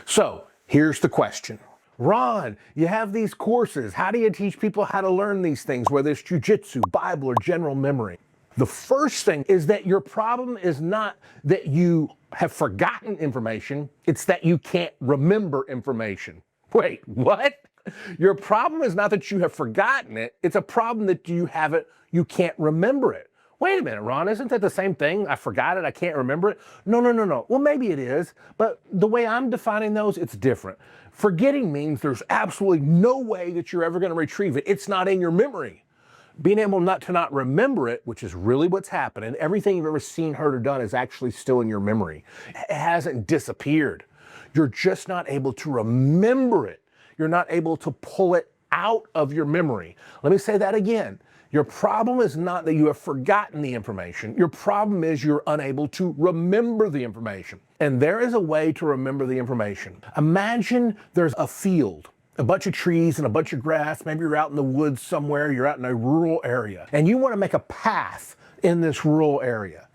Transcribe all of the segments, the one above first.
So here's the question. Ron, you have these courses. How do you teach people how to learn these things, whether it's jujitsu, Bible, or general memory? The first thing is that your problem is not that you have forgotten information, it's that you can't remember information. Wait, what? Your problem is not that you have forgotten it, it's a problem that you can't remember it. Wait a minute, Ron, isn't that the same thing? I forgot it, I can't remember it. No. Well, maybe it is, but the way I'm defining those, it's different. Forgetting means there's absolutely no way that you're ever going to retrieve it. It's not in your memory. Being able not to remember it, which is really what's happening, everything you've ever seen, heard, or done is actually still in your memory. It hasn't disappeared. You're just not able to remember it. You're not able to pull it out of your memory. Let me say that again. Your problem is not that you have forgotten the information. Your problem is you're unable to remember the information. And there is a way to remember the information. Imagine there's a field, a bunch of trees and a bunch of grass. Maybe you're out in the woods somewhere, you're out in a rural area, and you want to make a path in this rural area.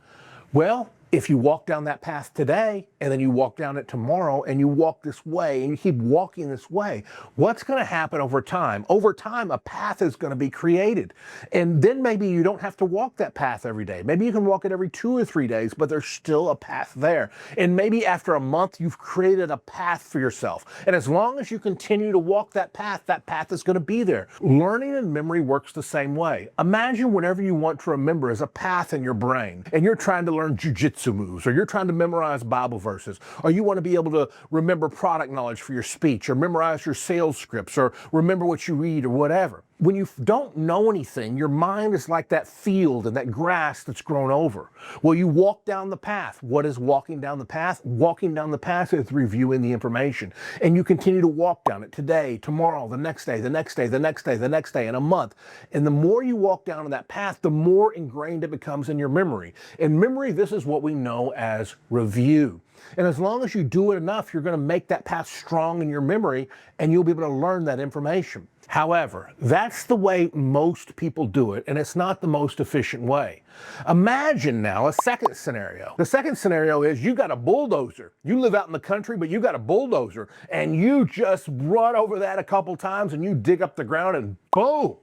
Well, if you walk down that path today, and then you walk down it tomorrow, and you walk this way, and you keep walking this way, what's going to happen over time? Over time, a path is going to be created. And then maybe you don't have to walk that path every day. Maybe you can walk it every 2 or 3 days, but there's still a path there. And maybe after a month, you've created a path for yourself. And as long as you continue to walk that path is going to be there. Learning and memory works the same way. Imagine whatever you want to remember is a path in your brain, and you're trying to learn jujitsu moves, or you're trying to memorize Bible verses, or you want to be able to remember product knowledge for your speech, or memorize your sales scripts, or remember what you read, or whatever. When you don't know anything, your mind is like that field and that grass that's grown over. Well, you walk down the path. What is walking down the path? Walking down the path is reviewing the information. And you continue to walk down it today, tomorrow, the next day, the next day, the next day, the next day, in a month. And the more you walk down that path, the more ingrained it becomes in your memory. In memory, this is what we know as review. And as long as you do it enough, you're going to make that path strong in your memory, and you'll be able to learn that information. However, that's the way most people do it, and it's not the most efficient way. Imagine now a second scenario. The second scenario is you got a bulldozer. You live out in the country, but you got a bulldozer, and you just run over that a couple times, and you dig up the ground, and boom!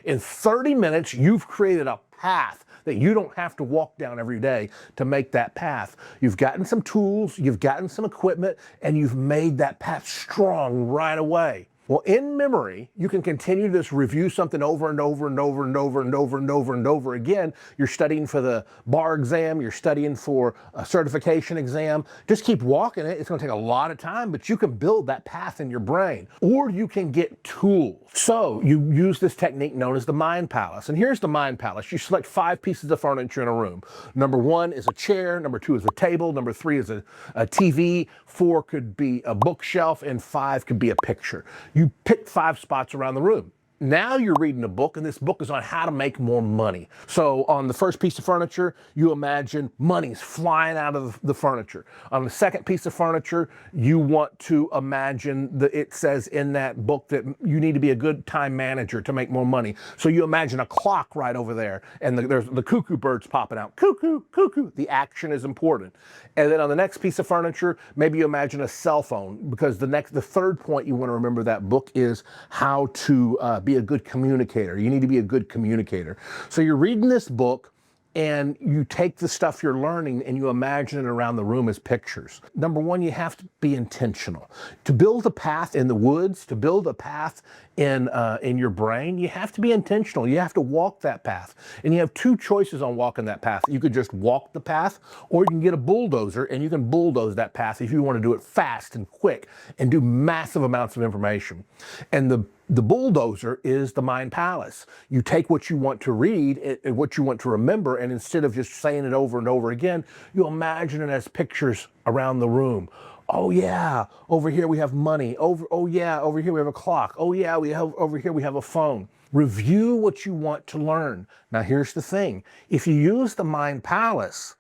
In 30 minutes, you've created a path that you don't have to walk down every day to make that path. You've gotten some tools, you've gotten some equipment, and you've made that path strong right away. Well, in memory, you can continue to just review something over and over and over and over and over and over and over again. You're studying for the bar exam, you're studying for a certification exam. Just keep walking it. It's going to take a lot of time, but you can build that path in your brain. Or you can get tools. So you use this technique known as the mind palace. And here's the mind palace. You select 5 pieces of furniture in a room. Number 1 is a chair, number 2 is a table, number 3 is a TV, 4 could be a bookshelf, and 5 could be a picture. You pick 5 spots around the room. Now you're reading a book, and this book is on how to make more money. So on the first piece of furniture, you imagine money's flying out of the furniture. On the second piece of furniture, you want to imagine that it says in that book that you need to be a good time manager to make more money. So you imagine a clock right over there, and there's the cuckoo birds popping out. Cuckoo, cuckoo. The action is important. And then on the next piece of furniture, maybe you imagine a cell phone, because the third point you want to remember that book is how to be a good communicator. You need to be a good communicator. So you're reading this book, and you take the stuff you're learning and you imagine it around the room as pictures. Number 1, you have to be intentional. To build a path in the woods, to build a path in your brain, you have to be intentional. You have to walk that path. And you have 2 choices on walking that path. You could just walk the path, or you can get a bulldozer and you can bulldoze that path if you want to do it fast and quick and do massive amounts of information. And the bulldozer is the mind palace. You take what you want to read and what you want to remember, and instead of just saying it over and over again, you imagine it as pictures around the room. Oh yeah, over here we have money. Oh yeah, over here we have a clock. Oh yeah, over here we have a phone. Review what you want to learn. Now here's the thing. If you use the mind palace,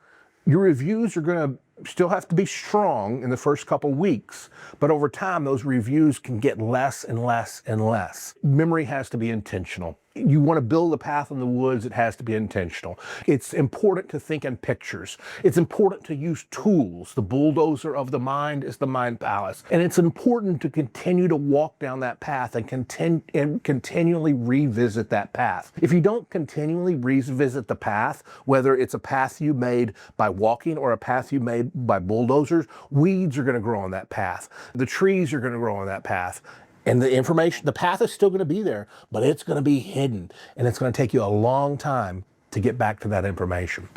your reviews are going to still have to be strong in the first couple weeks, but over time those reviews can get less and less and less. Memory has to be intentional. you want to build a path in the woods, it has to be intentional. It's important to think in pictures. It's important to use tools. The bulldozer of the mind is the mind palace. And it's important to continue to walk down that path and continually revisit that path. If you don't continually revisit the path, whether it's a path you made by walking or a path you made by bulldozers, weeds are going to grow on that path. The trees are going to grow on that path. And the information, the path is still going to be there, but it's going to be hidden. And it's going to take you a long time to get back to that information.